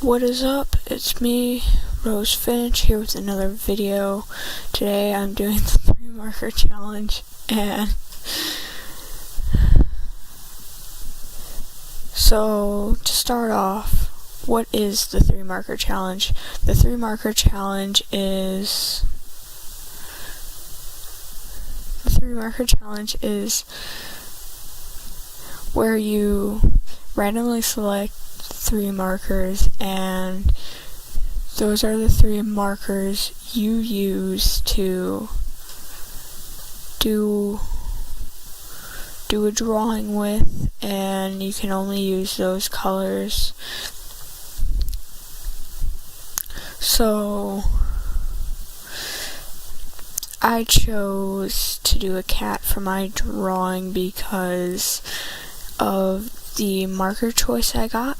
What is up? It's me, Rosefinch, here with another video. Today I'm doing the 3 marker challenge, and so to start off, what is the 3 marker challenge? The 3 marker challenge is where you randomly select 3 markers, and those are the 3 markers you use to do a drawing with, and you can only use those colors. So I chose to do a cat for my drawing because of the marker choice I got.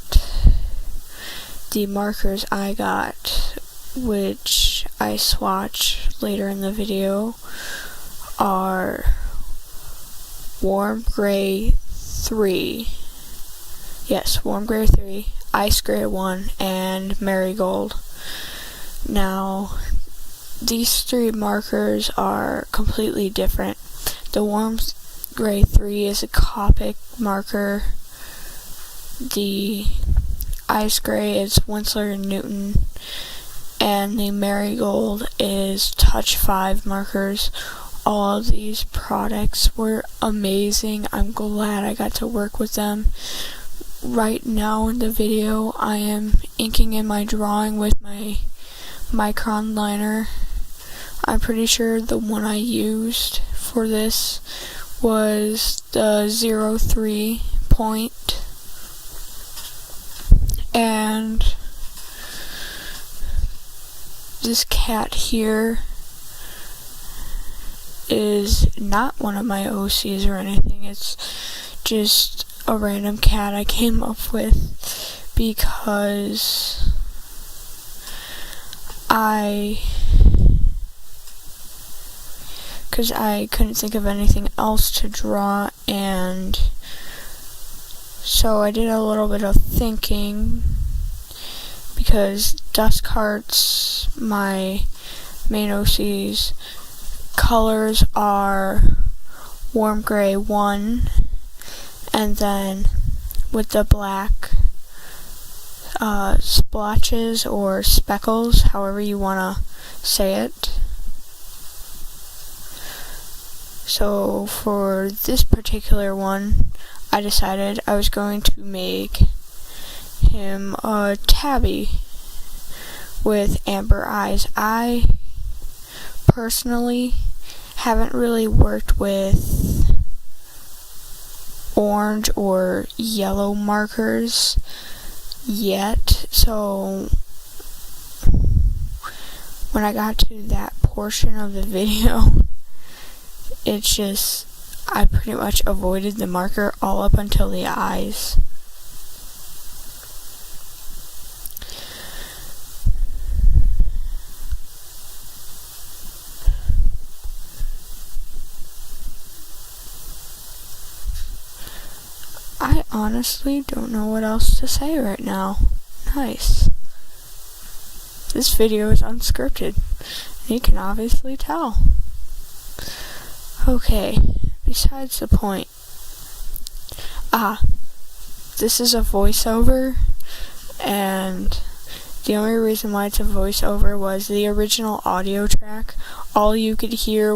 The markers I got, which I swatch later in the video, are Warm Gray 3, yes, Warm Gray 3, Ice Gray 1, and Marigold. Now, these 3 markers are completely different. The Warm Gray 3 is a Copic marker. The Ice Gray is Winslow & Newton, and the Marigold is Touch 5 markers. All of these products were amazing. I'm glad I got to work with them. Right now in the video, I am inking in my drawing with my Micron liner. I'm pretty sure the one I used for this was the 03 point. And this cat here is not one of my OCs or anything. It's just a random cat I came up with because I couldn't think of anything else to draw, and so I did a little bit of thinking, because Dust Carts, my main OC's colors are Warm Gray 1, and then with the black splotches or speckles, however you want to say it. So for this particular one, I decided I was going to make him a tabby with amber eyes. I personally haven't really worked with orange or yellow markers yet, so when I got to that portion of the video, it's just, I pretty much avoided the marker all up until the eyes. I honestly don't know what else to say right now. Nice. This video is unscripted. You can obviously tell. Okay, besides the point. This is a voiceover, and the only reason why it's a voiceover was the original audio track. All you could hear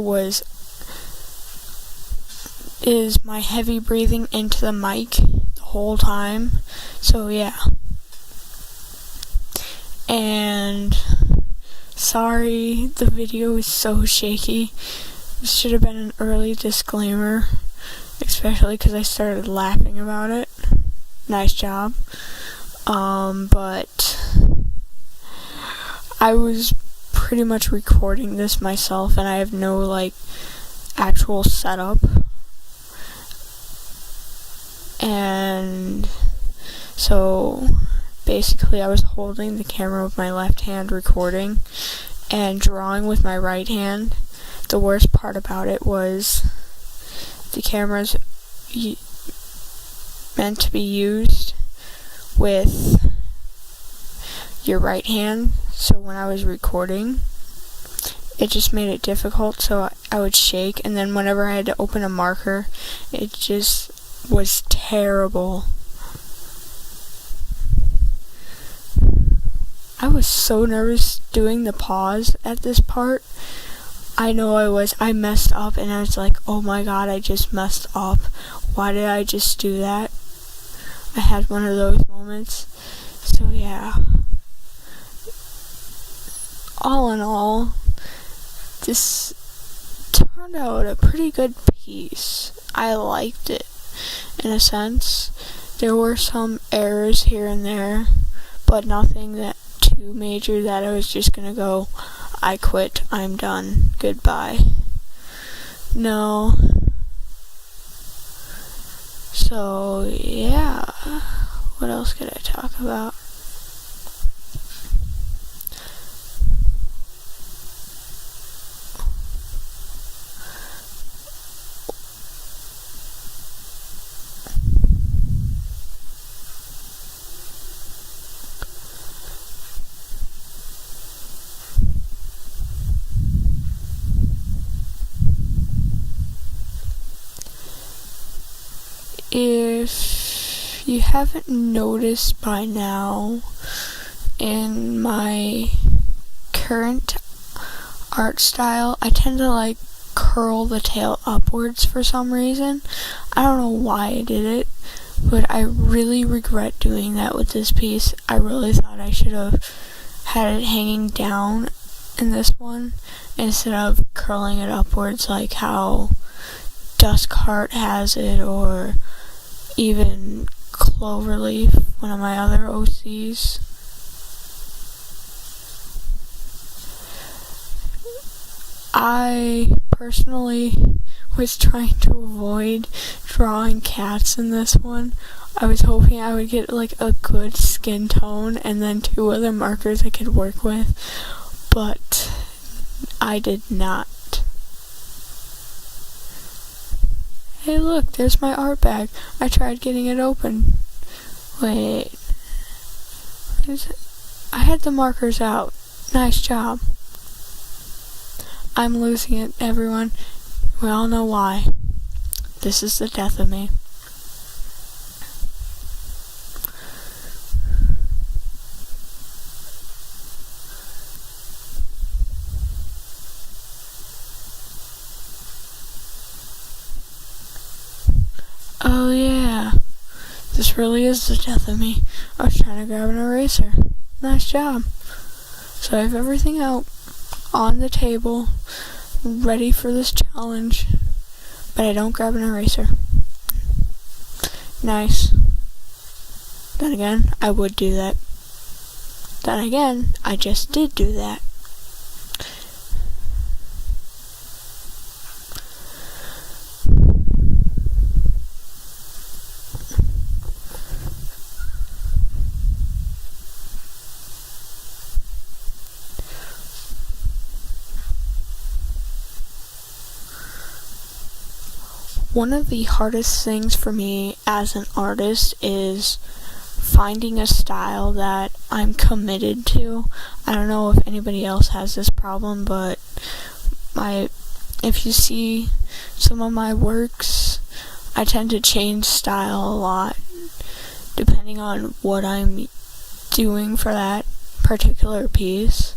is my heavy breathing into the mic the whole time. So yeah. And sorry, the video is so shaky. This should have been an early disclaimer, especially because I started laughing about it. Nice job. But I was pretty much recording this myself, and I have no actual setup. And so basically I was holding the camera with my left hand recording and drawing with my right hand. The worst part about it was the camera's meant to be used with your right hand. So when I was recording, it just made it difficult, so I would shake, and then whenever I had to open a marker, it just was terrible. I was so nervous doing the pause at this part. I know I messed up, and I was like, oh my god, I just messed up. Why did I just do that? I had one of those moments. So yeah. All in all, this turned out a pretty good piece. I liked it, in a sense. There were some errors here and there, but nothing that too major that I was just gonna go, I quit, I'm done, goodbye. No. So, yeah. What else could I talk about? If you haven't noticed by now, in my current art style, I tend to curl the tail upwards for some reason. I don't know why I did it, but I really regret doing that with this piece. I really thought I should have had it hanging down in this one instead of curling it upwards like how Duskheart has it, or even Cloverleaf, one of my other OCs. I personally was trying to avoid drawing cats in this one. I was hoping I would get a good skin tone and then 2 other markers I could work with, but I did not. Hey look, there's my art bag. I tried getting it open. Wait. I had the markers out. Nice job. I'm losing it, everyone. We all know why. This is the death of me. Oh yeah, this really is the death of me. I was trying to grab an eraser. Nice job. So I have everything out on the table, ready for this challenge, but I don't grab an eraser. Nice. Then again, I would do that. Then again, I just did do that. One of the hardest things for me as an artist is finding a style that I'm committed to. I don't know if anybody else has this problem, but if you see some of my works, I tend to change style a lot depending on what I'm doing for that particular piece.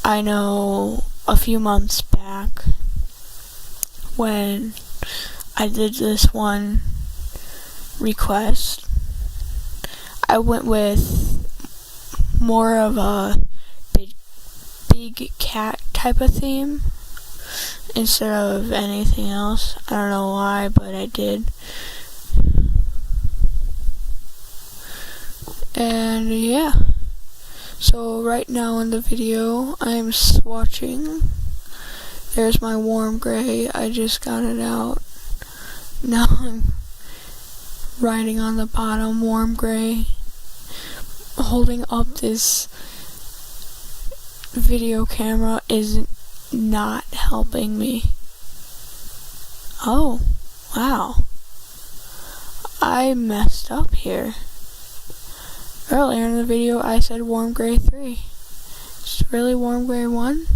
I know a few months back when I did this one request, I went with more of a big cat type of theme instead of anything else. I don't know why, but I did. And yeah, so right now in the video I'm swatching. There's my warm gray. I just got it out. Now I'm writing on the bottom, warm gray. Holding up this video camera is not helping me. Oh, wow. I messed up here. Earlier in the video I said warm gray 3. It's really warm gray 1?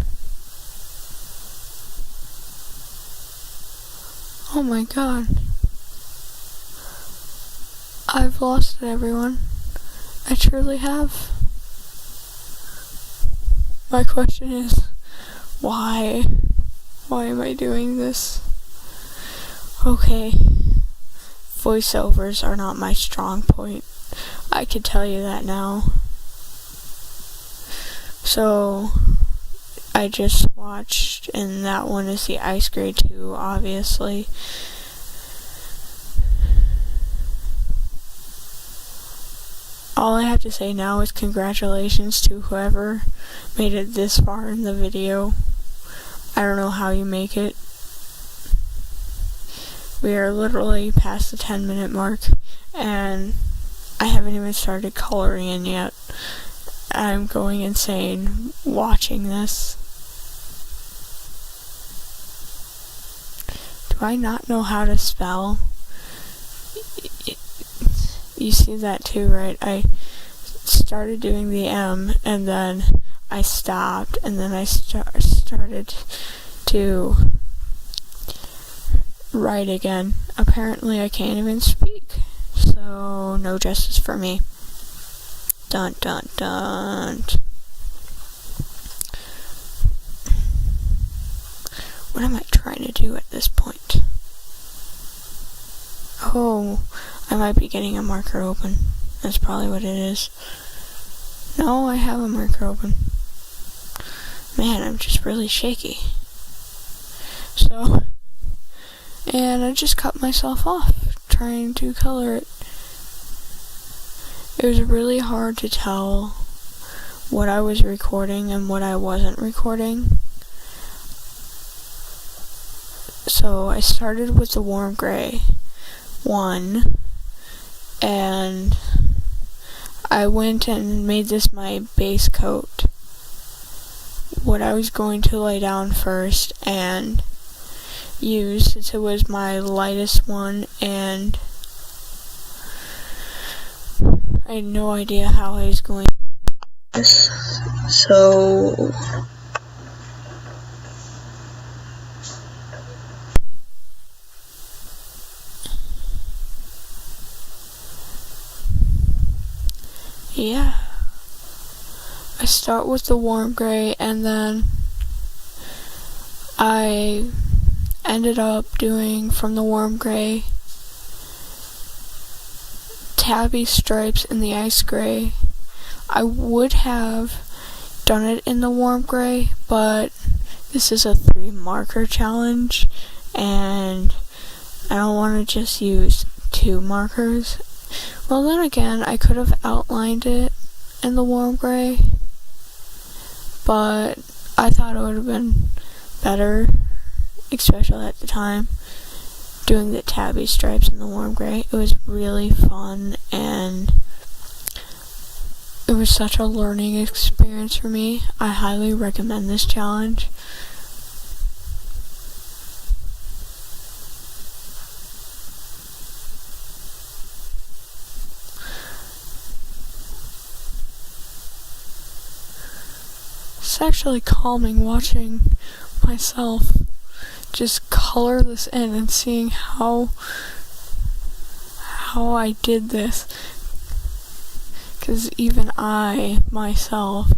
Oh my god. I've lost it, everyone. I truly have. My question is, why? Why am I doing this? Okay. Voiceovers are not my strong point. I can tell you that now. So, I just watched, and that one is the Ice Gray 2, obviously. All I have to say now is congratulations to whoever made it this far in the video. I don't know how you make it. We are literally past the 10-minute mark, and I haven't even started coloring in yet. I'm going insane watching this. Do I not know how to spell? You see that too, right? I started doing the M, and then I stopped, and then I started to write again. Apparently I can't even speak, so no justice for me. Dun dun dun. What am I trying to do at this point? Oh, I might be getting a marker open. That's probably what it is. No, I have a marker open. Man, I'm just really shaky. So, and I just cut myself off trying to color it. It was really hard to tell what I was recording and what I wasn't recording. So I started with the warm gray 1, and I went and made this my base coat. What I was going to lay down first and use, since it was my lightest one, and I had no idea how I was going to do this. So yeah, I start with the warm gray, and then I ended up doing from the warm gray tabby stripes in the ice gray. I would have done it in the warm gray, but this is a 3 marker challenge, and I don't want to just use 2 markers. Well, then again, I could have outlined it in the warm gray, but I thought it would have been better, especially at the time, doing the tabby stripes in the warm gray. It was really fun, and it was such a learning experience for me. I highly recommend this challenge. It's actually calming watching myself just color this in and seeing how I did this, because even I myself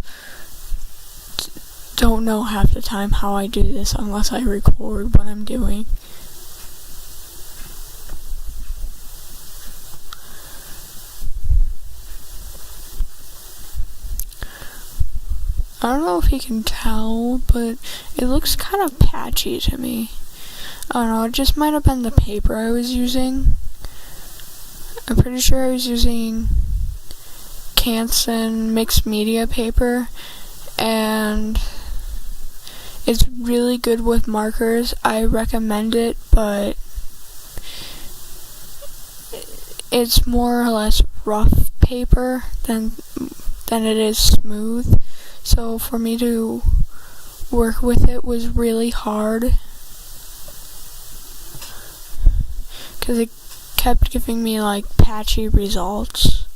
don't know half the time how I do this unless I record what I'm doing. I don't know if you can tell, but it looks kind of patchy to me. I don't know, it just might have been the paper I was using. I'm pretty sure I was using Canson mixed media paper, and it's really good with markers. I recommend it, but it's more or less rough paper than it is smooth. So for me to work with it was really hard, because it kept giving me like patchy results.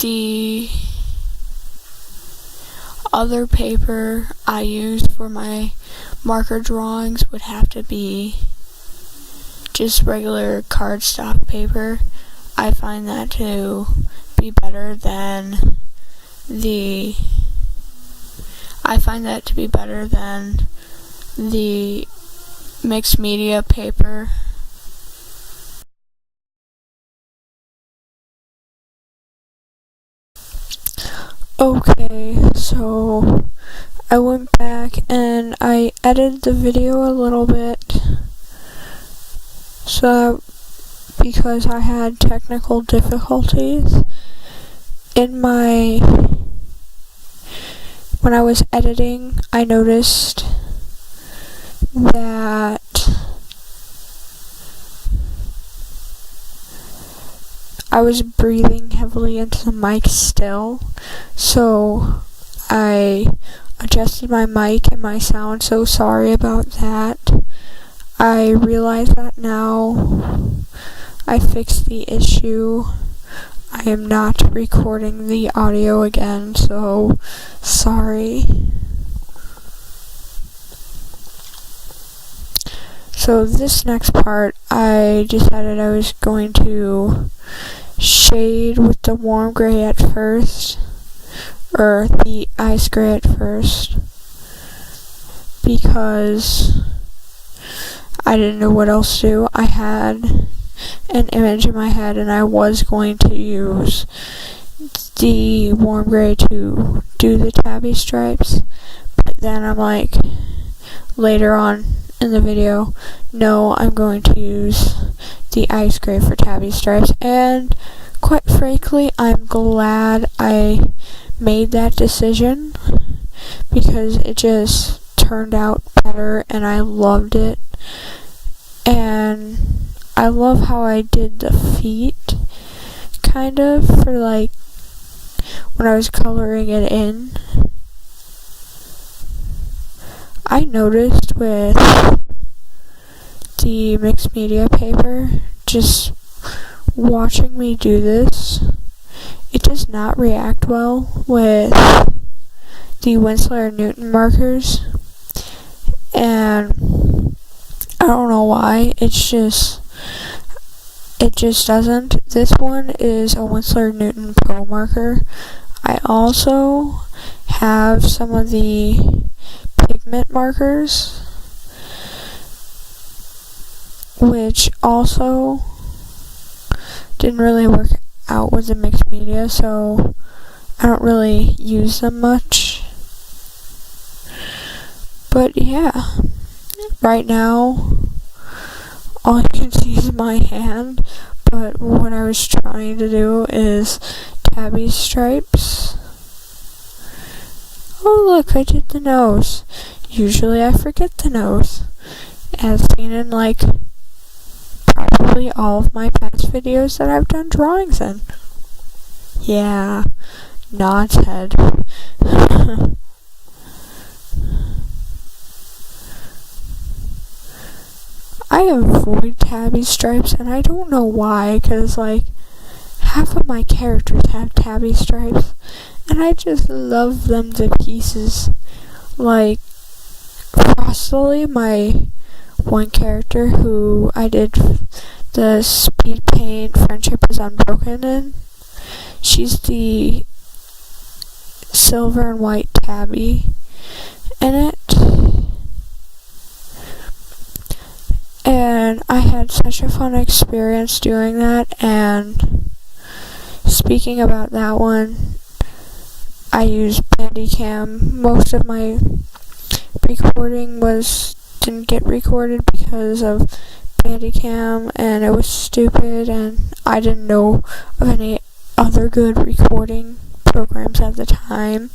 the other paper I use for my marker drawings would have to be just regular cardstock paper. I find that to be better than the mixed media paper. Okay, so I went back and I edited the video a little bit, because I had technical difficulties when I was editing. I noticed that I was breathing heavily into the mic still, so I adjusted my mic and my sound. So sorry about that. I realize that now. I fixed the issue. I am not recording the audio again, so sorry. So this next part, I decided I was going to shade with the warm gray at first, or the ice gray at first, because I didn't know what else to do. I had an image in my head and I was going to use the warm gray to do the tabby stripes, but then I'm like, later on in the video, no, I'm going to use the ice gray for tabby stripes, and quite frankly, I'm glad I made that decision, because it just turned out better and I loved it. And I love how I did the feet, kind of, for like, when I was coloring it in. I noticed with the mixed media paper, just watching me do this, it does not react well with the Winsler and Newton markers, and I don't know why, it just doesn't. This one is a Winsler Newton Pro marker. I also have some of the pigment markers, which also didn't really work out with the mixed media, so I don't really use them much. But yeah, right now all you can see is my hand, but what I was trying to do is tabby stripes. Oh look, I did the nose. Usually I forget the nose, as seen in like probably all of my past videos that I've done drawings in. Yeah, Nod's head. I avoid tabby stripes, and I don't know why, because like half of my characters have tabby stripes, and I just love them to pieces. Like Frostily, my one character who I did the speed paint Friendship is Unbroken in, she's the silver and white tabby in it. And I had such a fun experience doing that. And speaking about that one, I used Bandicam. Most of my recording didn't get recorded because of Bandicam, and it was stupid, and I didn't know of any other good recording programs at the time.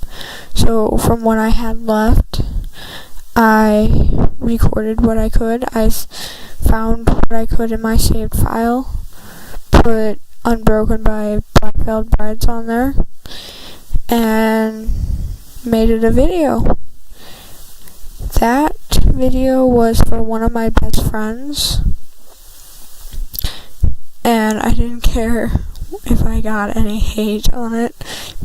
So from what I had left, I recorded what I could. I found what I could in my saved file, put Unbroken by Black-Veiled Brides on there, and made it a video. That video was for one of my best friends, and I didn't care if I got any hate on it.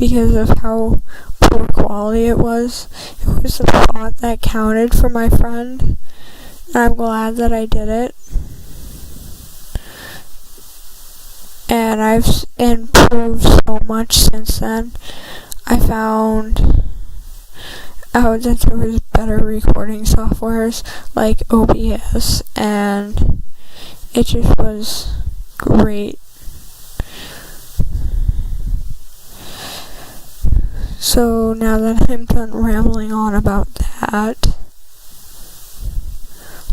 because of how poor quality it was. It was the font that counted for my friend, and I'm glad that I did it. And I've improved so much since then. I found out that there was better recording softwares like OBS, and it just was great. So now that I'm done rambling on about that,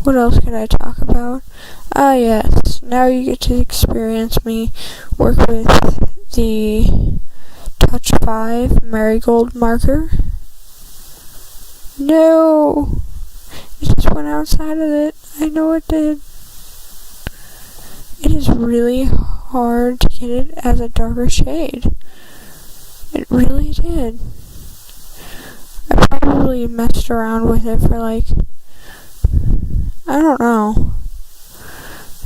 what else could I talk about? Yes, now you get to experience me work with the Touch 5 Marigold marker. No! It just went outside of it. I know it did. It is really hard to get it as a darker shade. It really did. I probably messed around with it for like, I don't know.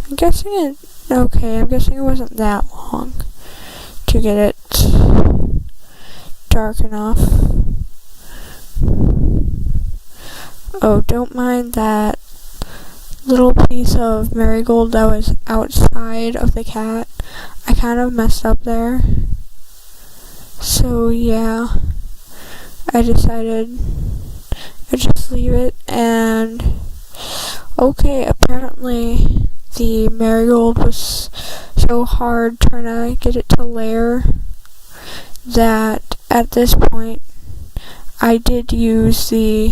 I'm guessing it wasn't that long to get it dark enough. Oh, don't mind that little piece of marigold that was outside of the cat. I kind of messed up there. So yeah, I decided I'd just leave it, and okay, apparently the marigold was so hard trying to get it to layer that at this point I did use the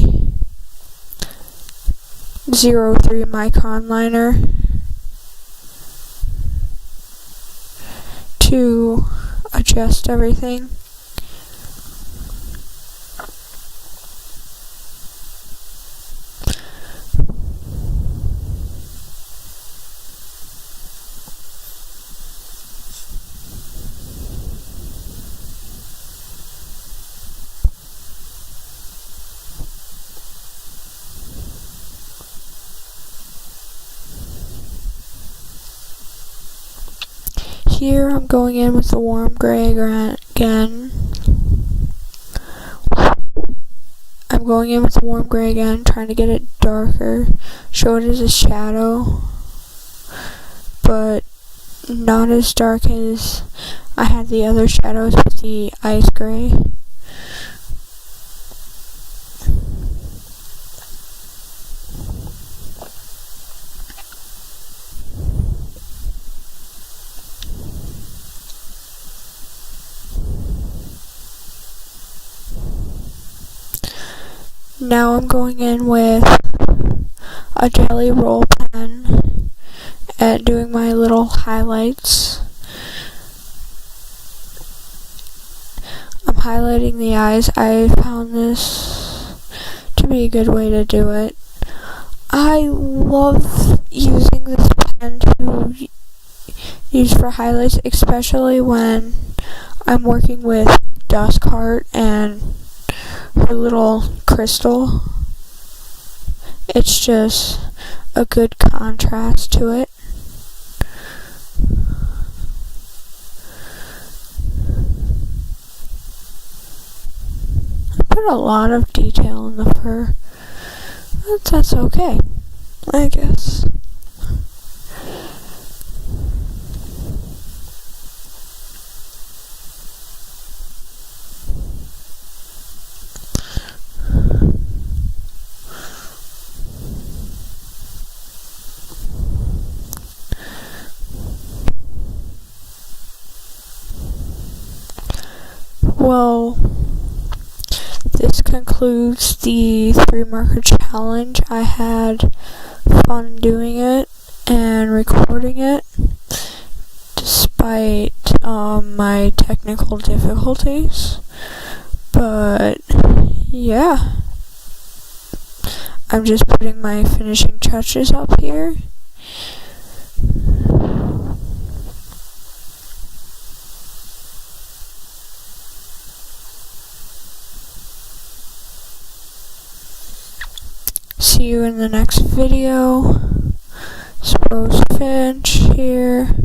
03 micron liner to adjust everything. Here I'm going in with the warm gray again. I'm going in with the warm gray again, trying to get it darker, show it as a shadow, but not as dark as I had the other shadows with the ice gray. Now I'm going in with a jelly roll pen and doing my little highlights. I'm highlighting the eyes. I found this to be a good way to do it. I love using this pen to use for highlights, especially when I'm working with Dust Cart and her little crystal. It's just a good contrast to it. I put a lot of detail in the fur, but that's okay, I guess. Well, this concludes the 3-marker challenge. I had fun doing it and recording it, despite my technical difficulties. But yeah, I'm just putting my finishing touches up here. See you in the next video. It's Rosefinch here.